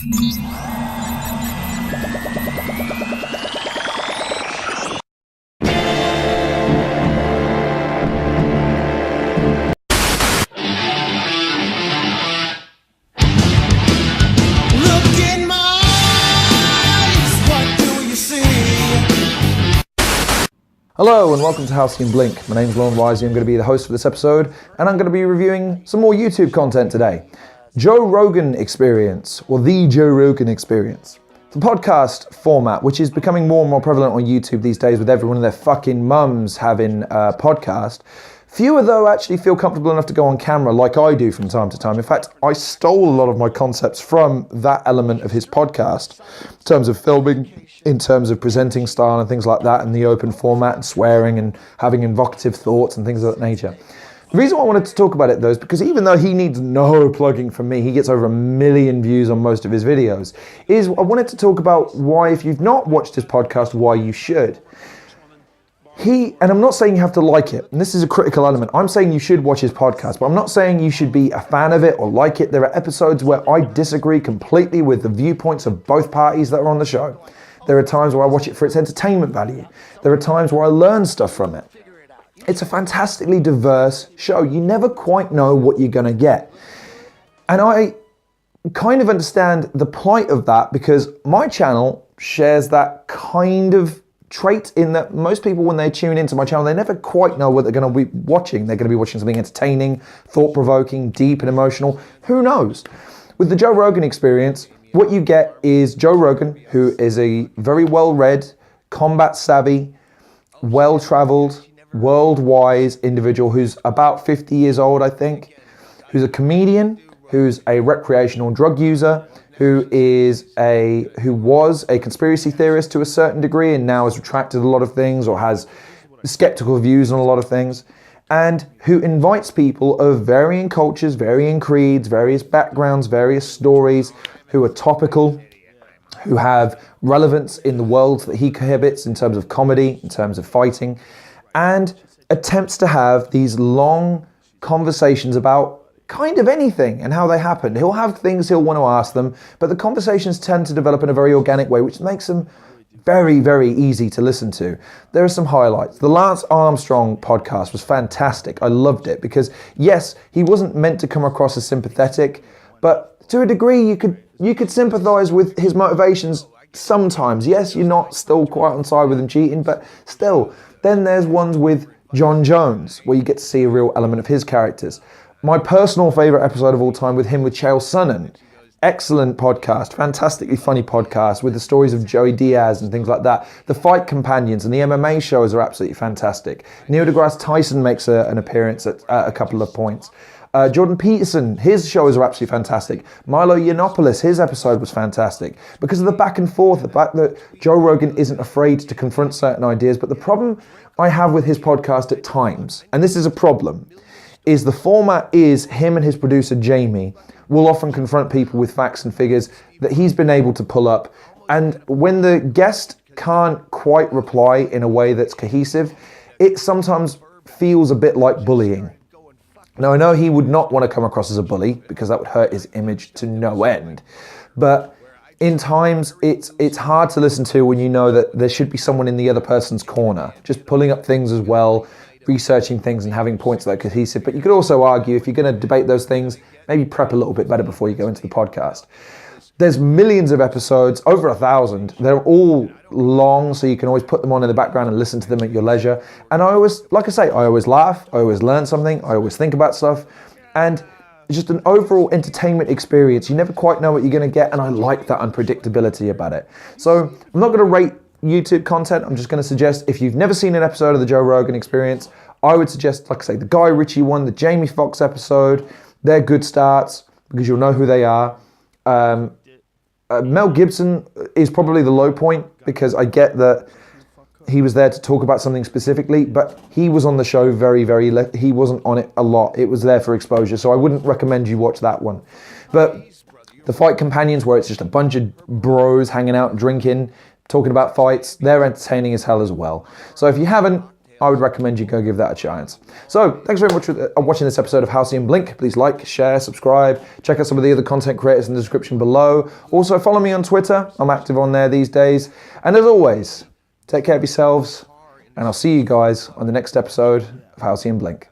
Hello and welcome to Halcyon Blink. My name's Leonides. I'm going to be the host for this episode, and I'm going to be reviewing some more YouTube content today. Joe Rogan Experience, or the Joe Rogan Experience. The podcast format, which is becoming more and more prevalent on YouTube these days with everyone and their fucking mums having a podcast. Fewer, though, actually feel comfortable enough to go on camera like I do from time to time. In fact, I stole a lot of my concepts from that element of his podcast in terms of filming, in terms of presenting style and things like that, and the open format and swearing and having evocative thoughts and things of that nature. The reason why I wanted to talk about it, though, is because even though he needs no plugging from me, he gets over 1 million views on most of his videos, is I wanted to talk about why, if you've not watched his podcast, why you should. And I'm not saying you have to like it, and this is a critical element. I'm saying you should watch his podcast, but I'm not saying you should be a fan of it or like it. There are episodes where I disagree completely with the viewpoints of both parties that are on the show. There are times where I watch it for its entertainment value. There are times where I learn stuff from it. It's a fantastically diverse show. You never quite know what you're going to get. And I kind of understand the plight of that because my channel shares that kind of trait in that most people, when they tune into my channel, they never quite know what they're going to be watching. They're going to be watching something entertaining, thought-provoking, deep and emotional. Who knows? With the Joe Rogan Experience, what you get is Joe Rogan, who is a very well-read, combat-savvy, well-traveled, world-wise individual who's about 50 years old, I think, who's a comedian, who's a recreational drug user, who was a conspiracy theorist to a certain degree and now has retracted a lot of things or has skeptical views on a lot of things, and who invites people of varying cultures, varying creeds, various backgrounds, various stories, who are topical, who have relevance in the world that he cohabits in terms of comedy, in terms of fighting, and attempts to have these long conversations about kind of anything and how they happened. He'll have things he'll want to ask them, but the conversations tend to develop in a very organic way, which makes them very, very easy to listen to. There are some highlights. The Lance Armstrong podcast was fantastic. I loved it because, yes, he wasn't meant to come across as sympathetic, but to a degree you could sympathize with his motivations sometimes. Yes, you're not still quite on side with him cheating, but still. Then there's ones with John Jones, where you get to see a real element of his characters. My personal favorite episode of all time with him with Chael Sonnen. Excellent podcast, fantastically funny podcast with the stories of Joey Diaz and things like that. The Fight Companions and the MMA shows are absolutely fantastic. Neil deGrasse Tyson makes an appearance at a couple of points. Jordan Peterson, his shows are absolutely fantastic. Milo Yiannopoulos, his episode was fantastic. Because of the back and forth, the fact that Joe Rogan isn't afraid to confront certain ideas. But the problem I have with his podcast at times, and this is a problem, is the format is him and his producer Jamie will often confront people with facts and figures that he's been able to pull up. And when the guest can't quite reply in a way that's cohesive, it sometimes feels a bit like bullying. Now, I know he would not want to come across as a bully because that would hurt his image to no end. But in times, it's hard to listen to when you know that there should be someone in the other person's corner, just pulling up things as well, researching things and having points that are cohesive. But you could also argue if you're going to debate those things, maybe prep a little bit better before you go into the podcast. There's millions of episodes, over 1,000. They're all long, so you can always put them on in the background and listen to them at your leisure. And I always, like I say, I always laugh, I always learn something, I always think about stuff. And it's just an overall entertainment experience. You never quite know what you're going to get, and I like that unpredictability about it. So I'm not going to rate YouTube content. I'm just going to suggest, if you've never seen an episode of the Joe Rogan Experience, I would suggest, like I say, the Guy Ritchie one, the Jamie Foxx episode. They're good starts because you'll know who they are. Mel Gibson is probably the low point because I get that he was there to talk about something specifically, but he was on the show he wasn't on it a lot. It was there for exposure, so I wouldn't recommend you watch that one. But the Fight Companions, where it's just a bunch of bros hanging out, drinking, talking about fights, they're entertaining as hell as well. So if you haven't, I would recommend you go give that a chance. So, thanks very much for watching this episode of Halcyon Blink. Please like, share, subscribe. Check out some of the other content creators in the description below. Also, follow me on Twitter. I'm active on there these days. And as always, take care of yourselves. And I'll see you guys on the next episode of Halcyon Blink.